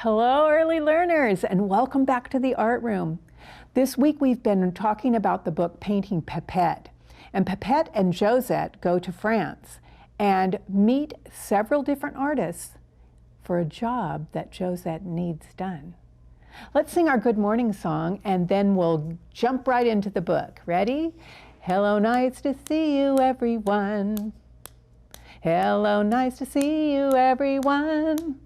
Hello, early learners, and welcome back to the art room. This week we've been talking about the book Painting Pipette. And Pipette and Josette go to France and meet several different artists for a job that Josette needs done. Let's sing our good morning song and then we'll jump right into the book. Ready? Hello, nice to see you, everyone. Hello, nice to see you, everyone.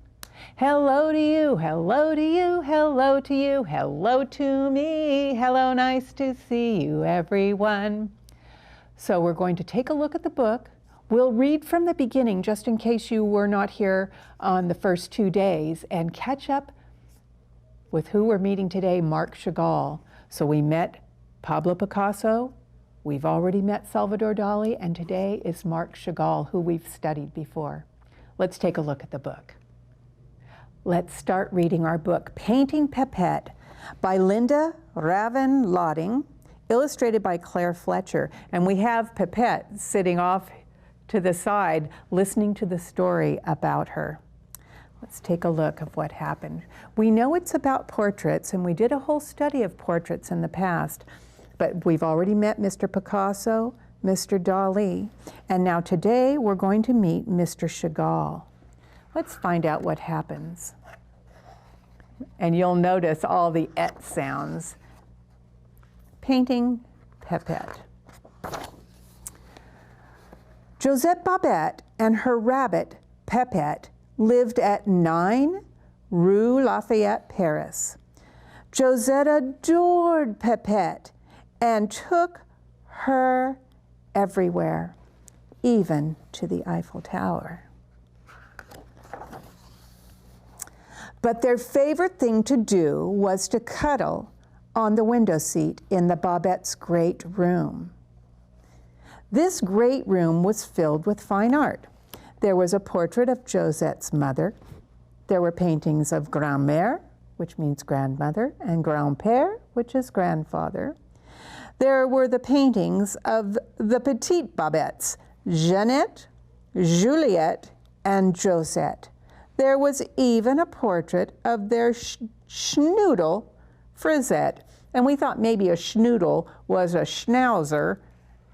Hello to you, hello to you, hello to you, hello to me. Hello, nice to see you, everyone. So we're going to take a look at the book. We'll read from the beginning just in case you were not here on the first 2 days and catch up with who we're meeting today, Marc Chagall. So we met Pablo Picasso, we've already met Salvador Dali, and today is Marc Chagall, who we've studied before. Let's take a look at the book. Let's start reading our book, Painting Pipette, by Linda Ravin-Lotting, illustrated by Claire Fletcher. And we have Pipette sitting off to the side, listening to the story about her. Let's take a look at what happened. We know it's about portraits, and we did a whole study of portraits in the past, but we've already met Mr. Picasso, Mr. Dali, and now today we're going to meet Mr. Chagall. Let's find out what happens. And you'll notice all the et sounds. Painting Pipette. Josette Babette and her rabbit, Pipette, lived at 9 Rue Lafayette, Paris. Josette adored Pipette and took her everywhere, even to the Eiffel Tower. But their favorite thing to do was to cuddle on the window seat in the Babette's great room. This great room was filled with fine art. There was a portrait of Josette's mother. There were paintings of grand-mère, which means grandmother, and grand-père, which is grandfather. There were the paintings of the petite Babettes, Jeannette, Juliette, and Josette. There was even a portrait of their schnoodle, Frisette, and we thought maybe a schnoodle was a schnauzer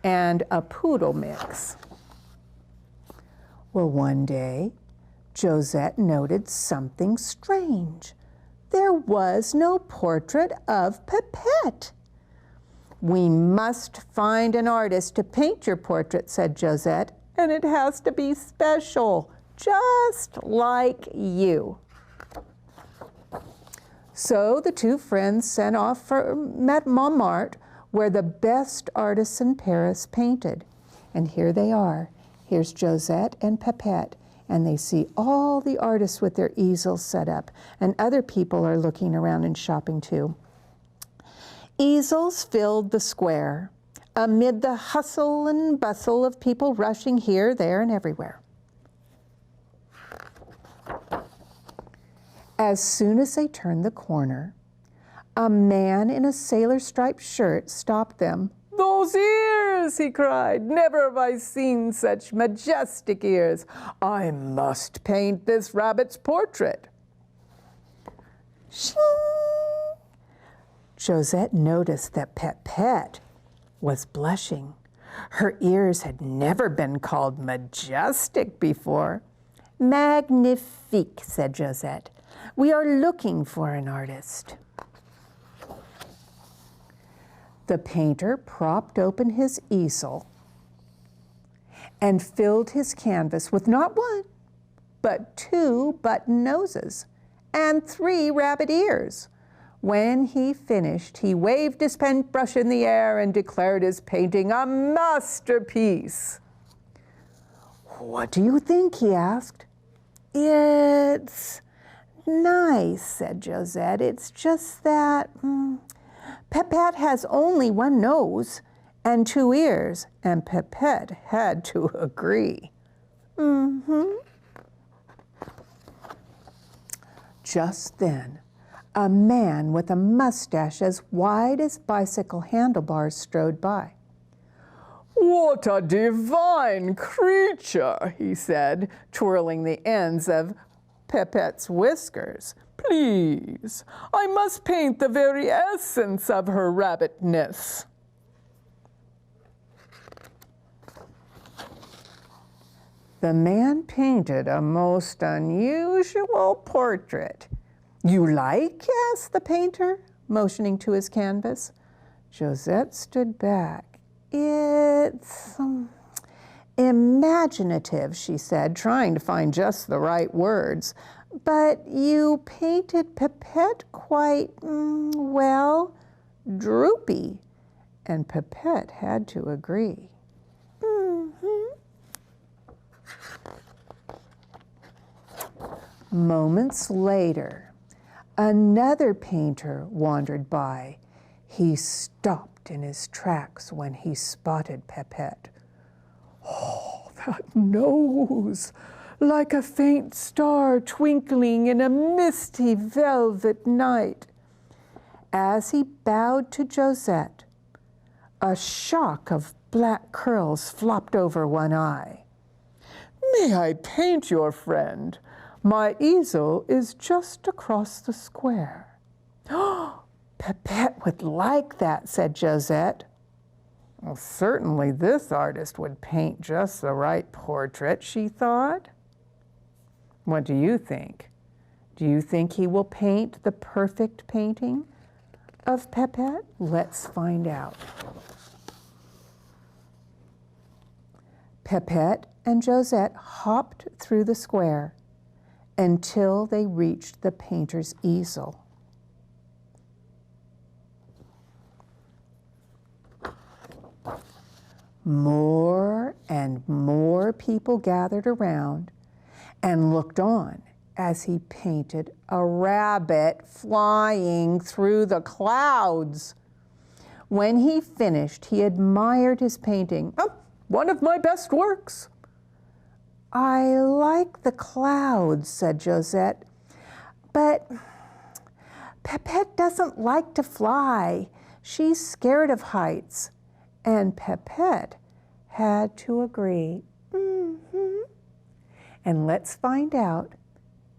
and a poodle mix. Well, one day, Josette noted something strange. There was no portrait of Pipette. "We must find an artist to paint your portrait," said Josette, "and it has to be special, just like you." So the two friends set off for Montmartre, where the best artists in Paris painted. And here they are. Here's Josette and Pipette, and they see all the artists with their easels set up, and other people are looking around and shopping too. Easels filled the square, amid the hustle and bustle of people rushing here, there, and everywhere. As soon as they turned the corner, a man in a sailor-striped shirt stopped them. "Those ears!" he cried. "Never have I seen such majestic ears. I must paint this rabbit's portrait." Shing! Josette noticed that Pipette was blushing. Her ears had never been called majestic before. "Magnifique," said Josette. "We are looking for an artist." The painter propped open his easel and filled his canvas with not one, but 2 button noses and 3 rabbit ears. When he finished, he waved his paintbrush in the air and declared his painting a masterpiece. "What do you think?" he asked. "It's nice," said Josette. "It's just that Pipette has only 1 nose and 2 ears," and Pipette had to agree. Just then, a man with a mustache as wide as bicycle handlebars strode by. "What a divine creature," he said, twirling the ends of Pipette's whiskers. Please, I must paint the very essence of her rabbitness. The man painted a most unusual portrait. You like? Asked the painter, motioning to his canvas. Josette stood back. It's imaginative, she said, trying to find just the right words. But you painted Pipette quite, well, droopy. And Pipette had to agree. Moments later, another painter wandered by. He stopped in his tracks when he spotted Pipette. Oh, that nose, like a faint star twinkling in a misty velvet night. As he bowed to Josette, a shock of black curls flopped over one eye. May I paint your friend? My easel is just across the square. Oh, Pipette would like that, said Josette. Well, certainly this artist would paint just the right portrait, she thought. What do you think? Do you think he will paint the perfect painting of Pipette? Let's find out. Pipette and Josette hopped through the square until they reached the painter's easel. More and more people gathered around and looked on as he painted a rabbit flying through the clouds. When he finished, he admired his painting. Oh, one of my best works. I like the clouds, said Josette, but Pipette doesn't like to fly. She's scared of heights. And Pipette had to agree. And let's find out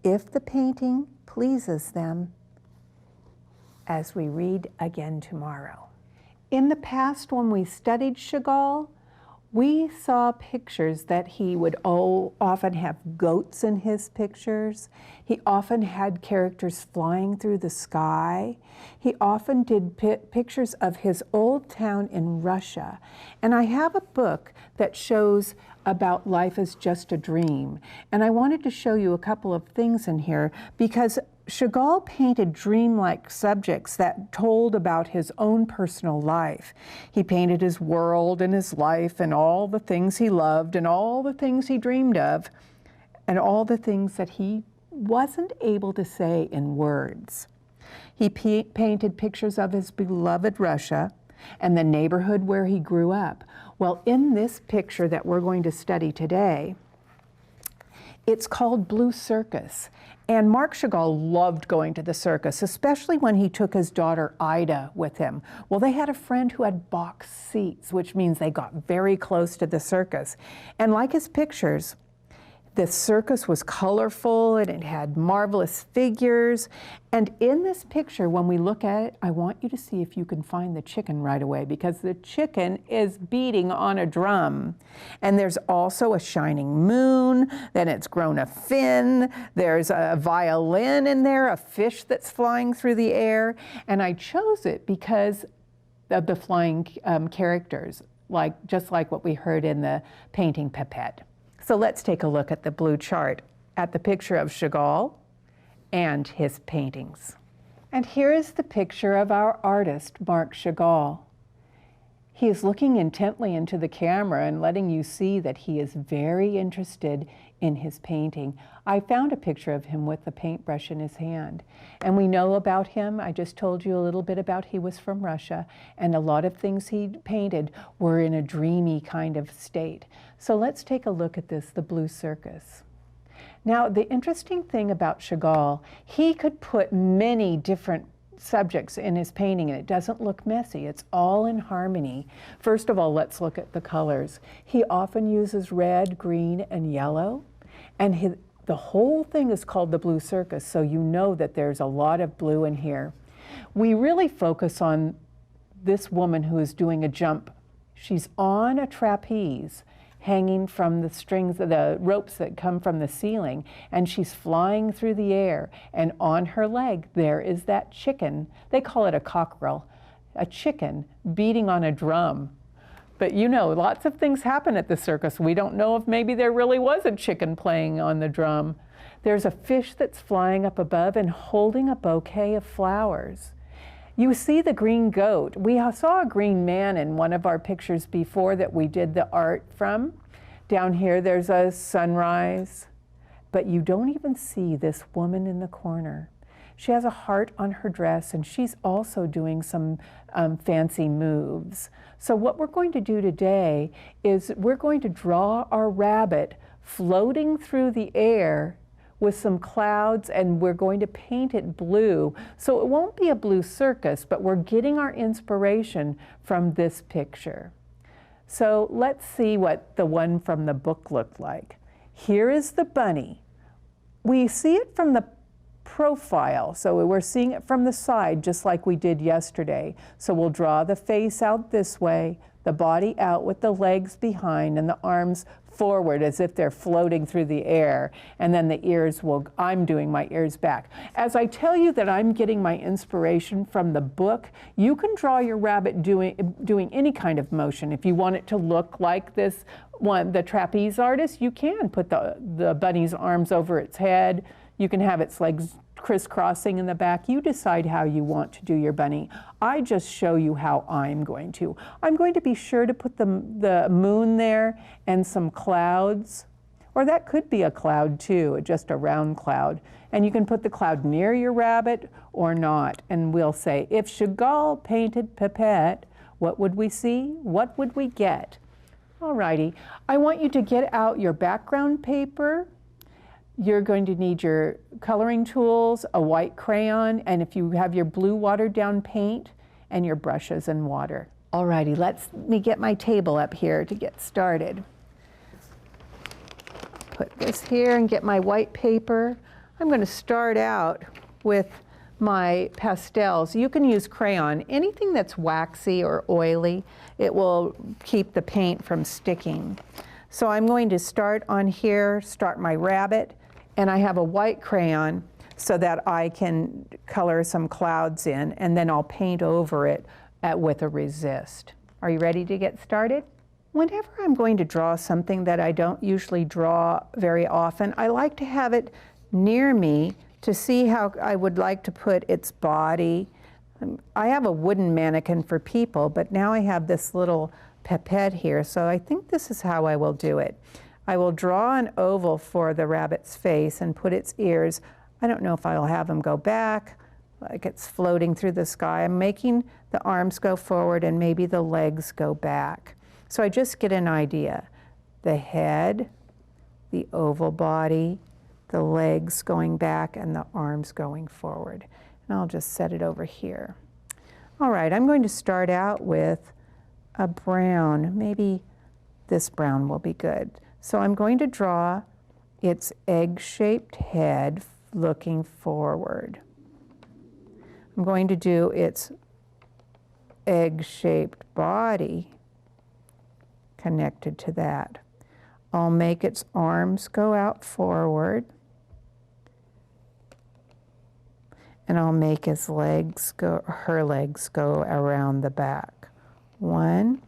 if the painting pleases them as we read again tomorrow. In the past, when we studied Chagall, we saw pictures that he would often have goats in his pictures. He often had characters flying through the sky. He often did pictures of his old town in Russia. And I have a book that shows about Life is Just a Dream. And I wanted to show you a couple of things in here because Chagall painted dreamlike subjects that told about his own personal life. He painted his world and his life and all the things he loved and all the things he dreamed of and all the things that he wasn't able to say in words. He painted pictures of his beloved Russia and the neighborhood where he grew up. Well, in this picture that we're going to study today, it's called Blue Circus. And Marc Chagall loved going to the circus, especially when he took his daughter Ida with him. Well, they had a friend who had box seats, which means they got very close to the circus. And like his pictures, the circus was colorful and it had marvelous figures. And in this picture, when we look at it, I want you to see if you can find the chicken right away, because the chicken is beating on a drum. And there's also a shining moon, then it's grown a fin, there's a violin in there, a fish that's flying through the air. And I chose it because of the flying characters, just like what we heard in the painting Pipette. So let's take a look at the blue chart, at the picture of Chagall and his paintings. And here is the picture of our artist, Marc Chagall. He is looking intently into the camera and letting you see that he is very interested in his painting. I found a picture of him with the paintbrush in his hand. And we know about him, I just told you a little bit about he was from Russia, and a lot of things he painted were in a dreamy kind of state. So let's take a look at this, the Blue Circus. Now, the interesting thing about Chagall, he could put many different subjects in his painting and it doesn't look messy. It's all in harmony. First of all, let's look at the colors. He often uses red, green, and yellow. And The whole thing is called the Blue Circus, so you know that there's a lot of blue in here. We really focus on this woman who is doing a jump. She's on a trapeze, hanging from the strings, the ropes that come from the ceiling, and she's flying through the air. And on her leg, there is that chicken. They call it a cockerel, a chicken beating on a drum. But you know, lots of things happen at the circus. We don't know if maybe there really was a chicken playing on the drum. There's a fish that's flying up above and holding a bouquet of flowers. You see the green goat. We saw a green man in one of our pictures before that we did the art from. Down here there's a sunrise, but you don't even see this woman in the corner. She has a heart on her dress, and she's also doing some fancy moves. So what we're going to do today is we're going to draw our rabbit floating through the air with some clouds, and we're going to paint it blue. So it won't be a blue circus, but we're getting our inspiration from this picture. So let's see what the one from the book looked like. Here is the bunny. We see it from the profile, so we're seeing it from the side just like we did yesterday. So we'll draw the face out this way, the body out with the legs behind and the arms forward as if they're floating through the air, and then the ears I'm doing my ears back. As I tell you that I'm getting my inspiration from the book, you can draw your rabbit doing any kind of motion. If you want it to look like this one, the trapeze artist, you can put the bunny's arms over its head. You can have its legs crisscrossing in the back. You decide how you want to do your bunny. I just show you how I'm going to. I'm going to be sure to put the moon there and some clouds, or that could be a cloud too, just a round cloud. And you can put the cloud near your rabbit or not. And we'll say, if Chagall painted Pipette, what would we see? What would we get? Alrighty, I want you to get out your background paper. You're going to need your coloring tools, a white crayon, and if you have your blue watered down paint, and your brushes and water. Alrighty, let me get my table up here to get started. Put this here and get my white paper. I'm going to start out with my pastels. You can use crayon. Anything that's waxy or oily, it will keep the paint from sticking. So I'm going to start on here, start my rabbit, and I have a white crayon so that I can color some clouds in, and then I'll paint over it with a resist. Are you ready to get started? Whenever I'm going to draw something that I don't usually draw very often, I like to have it near me to see how I would like to put its body. I have a wooden mannequin for people, but now I have this little pipette here, so I think this is how I will do it. I will draw an oval for the rabbit's face and put its ears. I don't know if I'll have them go back, like it's floating through the sky. I'm making the arms go forward and maybe the legs go back. So I just get an idea. The head, the oval body, the legs going back, and the arms going forward. And I'll just set it over here. All right, I'm going to start out with a brown. Maybe this brown will be good. So I'm going to draw its egg-shaped head looking forward. I'm going to do its egg-shaped body connected to that. I'll make its arms go out forward, and I'll make his legs go, her legs go around the back. One.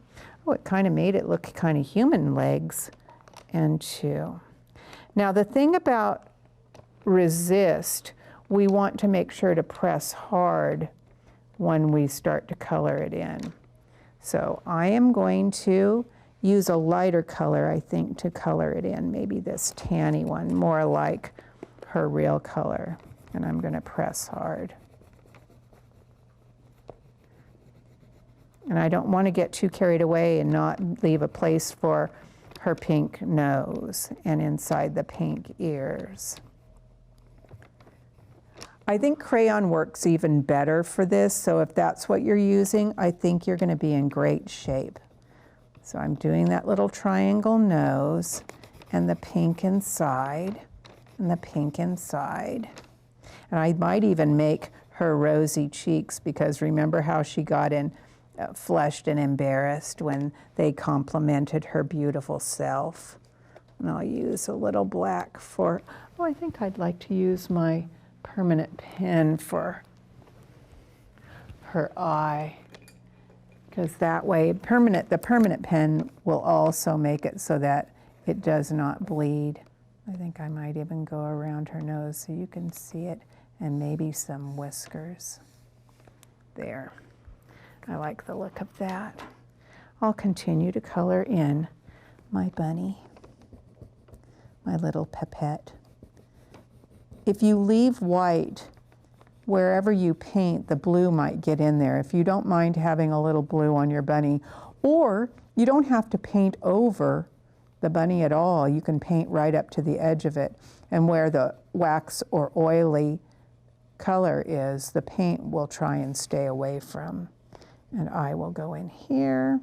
Oh, it kind of made it look kind of human legs. And two. Now the thing about resist, we want to make sure to press hard when we start to color it in. So I am going to use a lighter color, I think, to color it in. Maybe this tanny one, more like her real color. And I'm going to press hard. And I don't want to get too carried away and not leave a place for her pink nose and inside the pink ears. I think crayon works even better for this, so if that's what you're using, I think you're going to be in great shape. So I'm doing that little triangle nose and the pink inside, and the pink inside. And I might even make her rosy cheeks, because remember how she got flushed and embarrassed when they complimented her beautiful self. And I'll use a little black for, oh, I think I'd like to use my permanent pen for her eye, because that way the permanent pen will also make it so that it does not bleed. I think I might even go around her nose so you can see it, and maybe some whiskers. There. I like the look of that. I'll continue to color in my bunny, my little pipette. If you leave white wherever you paint, the blue might get in there. If you don't mind having a little blue on your bunny, or you don't have to paint over the bunny at all. You can paint right up to the edge of it, and where the wax or oily color is, the paint will try and stay away from. And I will go in here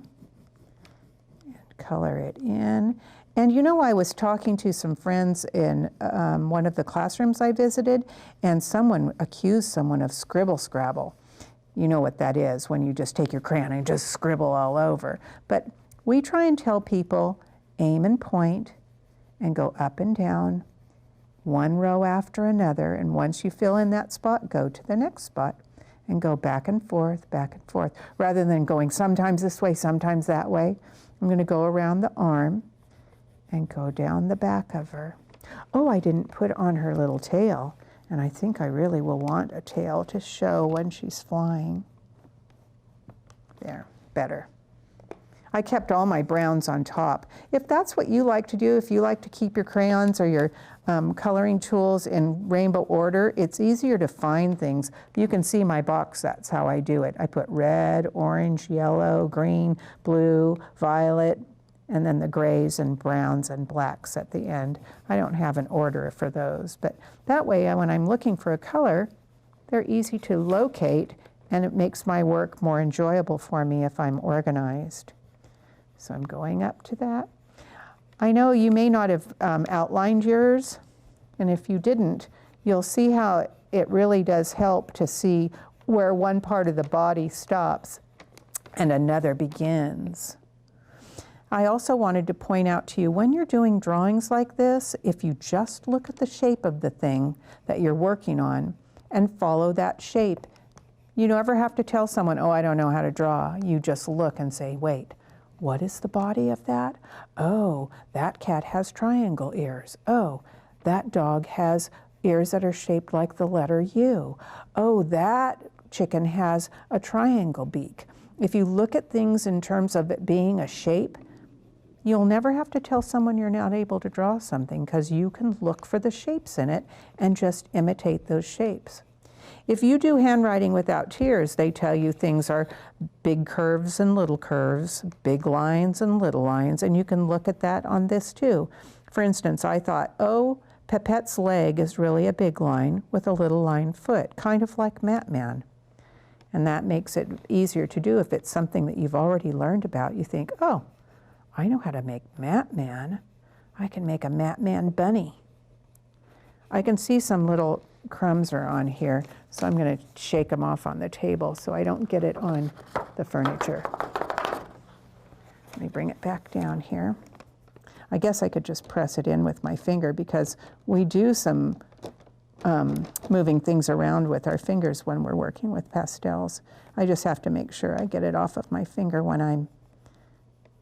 and color it in. And you know, I was talking to some friends in one of the classrooms I visited, and someone accused someone of scribble scrabble. You know what that is, when you just take your crayon and just scribble all over. But we try and tell people, aim and point and go up and down, one row after another, and once you fill in that spot, go to the next spot and go back and forth, rather than going sometimes this way, sometimes that way. I'm going to go around the arm and go down the back of her. Oh, I didn't put on her little tail, and I think I really will want a tail to show when she's flying. There, better. I kept all my browns on top. If that's what you like to do, if you like to keep your crayons or your coloring tools in rainbow order, it's easier to find things. You can see my box, that's how I do it. I put red, orange, yellow, green, blue, violet, and then the grays and browns and blacks at the end. I don't have an order for those, but that way when I'm looking for a color, they're easy to locate, and it makes my work more enjoyable for me if I'm organized. So I'm going up to that. I know you may not have outlined yours, and if you didn't, you'll see how it really does help to see where one part of the body stops and another begins. I also wanted to point out to you, when you're doing drawings like this, if you just look at the shape of the thing that you're working on and follow that shape, you never have to tell someone, oh, I don't know how to draw. You just look and say, wait, what is the body of that? Oh, that cat has triangle ears. Oh, that dog has ears that are shaped like the letter U. Oh, that chicken has a triangle beak. If you look at things in terms of it being a shape, you'll never have to tell someone you're not able to draw something, because you can look for the shapes in it and just imitate those shapes. If you do handwriting without tears, they tell you things are big curves and little curves, big lines and little lines, and you can look at that on this too. For instance, I thought, oh, Pipette's leg is really a big line with a little line foot, kind of like Matman. And that makes it easier to do if it's something that you've already learned about. You think, oh, I know how to make Matman. I can make a Matman bunny. I can see some little crumbs are on here, so I'm going to shake them off on the table so I don't get it on the furniture. Let me bring it back down here. I guess I could just press it in with my finger, because we do some moving things around with our fingers when we're working with pastels. I just have to make sure I get it off of my finger when I'm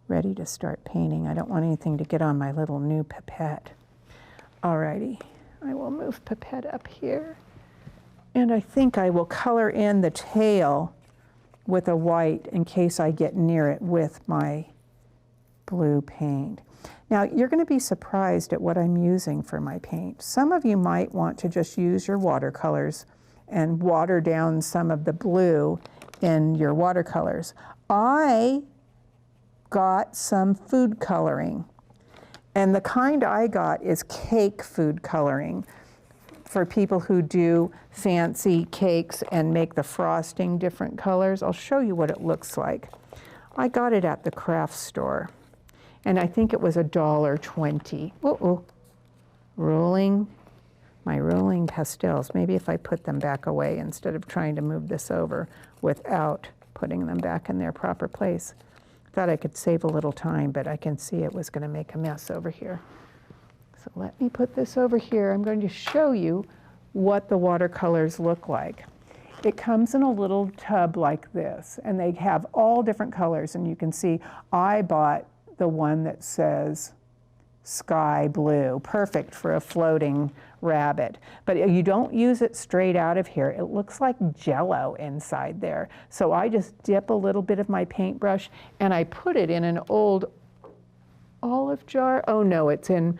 ready to start painting. I don't want anything to get on my little new pipette. Alrighty. I will move Pipette up here, and I think I will color in the tail with a white in case I get near it with my blue paint. Now, you're going to be surprised at what I'm using for my paint. Some of you might want to just use your watercolors and water down some of the blue in your watercolors. I got some food coloring. And the kind I got is cake food coloring for people who do fancy cakes and make the frosting different colors. I'll show you what it looks like. I got it at the craft store, and I think it was $1.20. Uh-oh, rolling my rolling pastels. Maybe if I put them back away instead of trying to move this over without putting them back in their proper place. Thought I could save a little time, but I can see it was going to make a mess over here. So let me put this over here. I'm going to show you what the watercolors look like. It comes in a little tub like this, and they have all different colors, and you can see I bought the one that says sky blue, perfect for a floating rabbit. But you don't use it straight out of here. It looks like Jello inside there. So I just dip a little bit of my paintbrush and I put it in an old olive jar. Oh no, it's in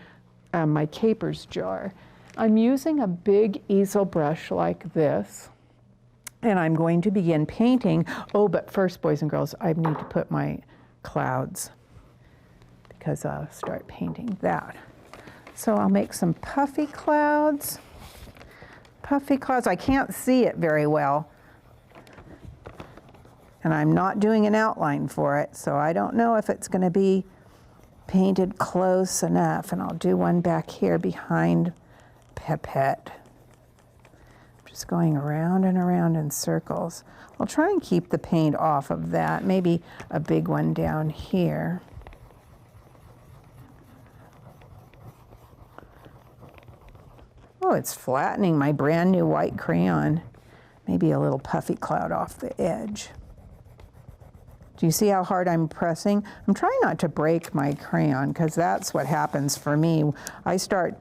my capers jar. I'm using a big easel brush like this, and I'm going to begin painting. Oh, but first, boys and girls, I need to put my clouds, because I'll start painting that. So I'll make some puffy clouds. Puffy clouds, I can't see it very well. And I'm not doing an outline for it, so I don't know if it's gonna be painted close enough. And I'll do one back here behind Pipette. Just going around and around in circles. I'll try and keep the paint off of that. Maybe a big one down here. Oh, it's flattening my brand new white crayon. Maybe a little puffy cloud off the edge. Do you see how hard I'm pressing? I'm trying not to break my crayon, because that's what happens for me. I start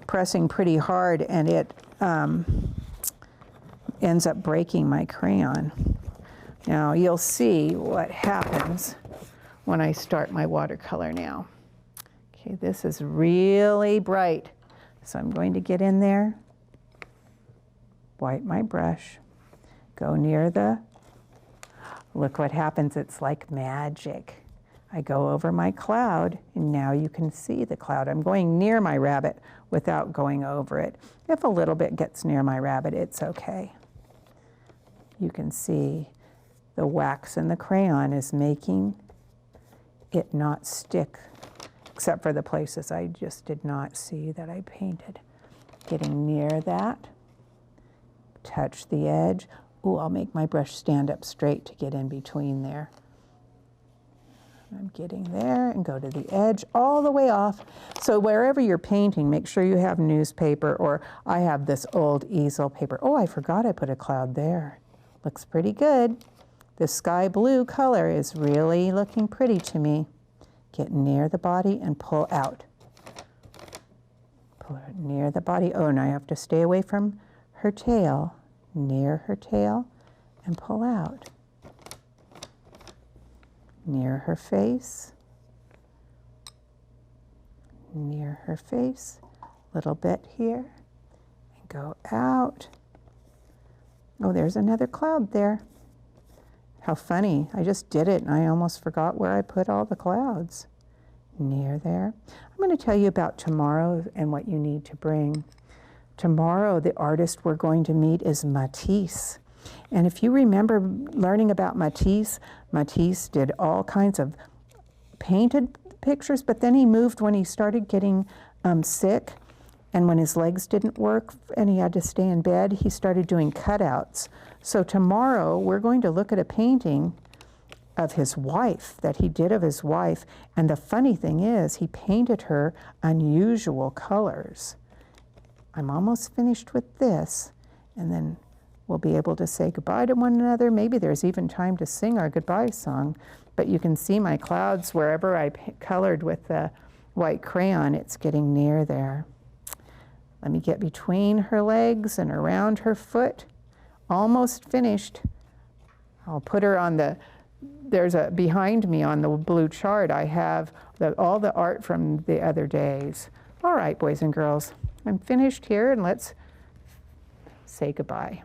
pressing pretty hard and it ends up breaking my crayon. Now you'll see what happens when I start my watercolor now. Okay, this is really bright. So I'm going to get in there, wipe my brush, go near the, look what happens, it's like magic. I go over my cloud, and now you can see the cloud. I'm going near my rabbit without going over it. If a little bit gets near my rabbit, it's okay. You can see the wax in the crayon is making it not stick, except for the places I just did not see that I painted. Getting near that, touch the edge. Ooh, I'll make my brush stand up straight to get in between there. I'm getting there and go to the edge all the way off. So wherever you're painting, make sure you have newspaper, or I have this old easel paper. Oh, I forgot I put a cloud there. Looks pretty good. The sky blue color is really looking pretty to me. Get near the body and pull out. Pull it near the body. Oh, and I have to stay away from her tail. Near her tail and pull out. Near her face. Near her face. Little bit here. And go out. Oh, there's another cloud there. How funny. I just did it and I almost forgot where I put all the clouds. Near there. I'm going to tell you about tomorrow and what you need to bring. Tomorrow, the artist we're going to meet is Matisse. And if you remember learning about Matisse, Matisse did all kinds of painted pictures, but then he moved when he started getting sick, and when his legs didn't work and he had to stay in bed, he started doing cutouts. So tomorrow, we're going to look at a painting of his wife, that he did of his wife. And the funny thing is, he painted her unusual colors. I'm almost finished with this, and then we'll be able to say goodbye to one another. Maybe there's even time to sing our goodbye song. But you can see my clouds wherever I colored with the white crayon, it's getting near there. Let me get between her legs and around her foot. Almost finished. I'll put her on the, there's a, behind me on the blue chart, I have all the art from the other days. All right, boys and girls, I'm finished here, and let's say goodbye.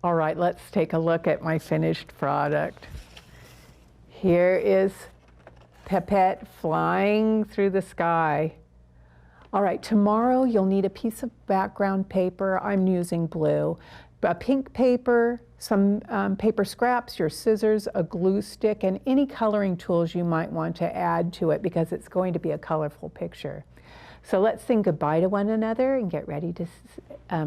All right, let's take a look at my finished product. Here is Pipette flying through the sky. All right, tomorrow you'll need a piece of background paper. I'm using blue. A pink paper, some paper scraps, your scissors, a glue stick, and any coloring tools you might want to add to it, because it's going to be a colorful picture. So let's sing goodbye to one another and get ready to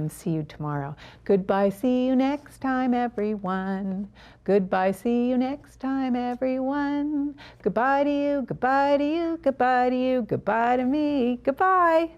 see you tomorrow. Goodbye, see you next time, everyone. Goodbye, see you next time, everyone. Goodbye to you, goodbye to you, goodbye to you, goodbye to me, goodbye.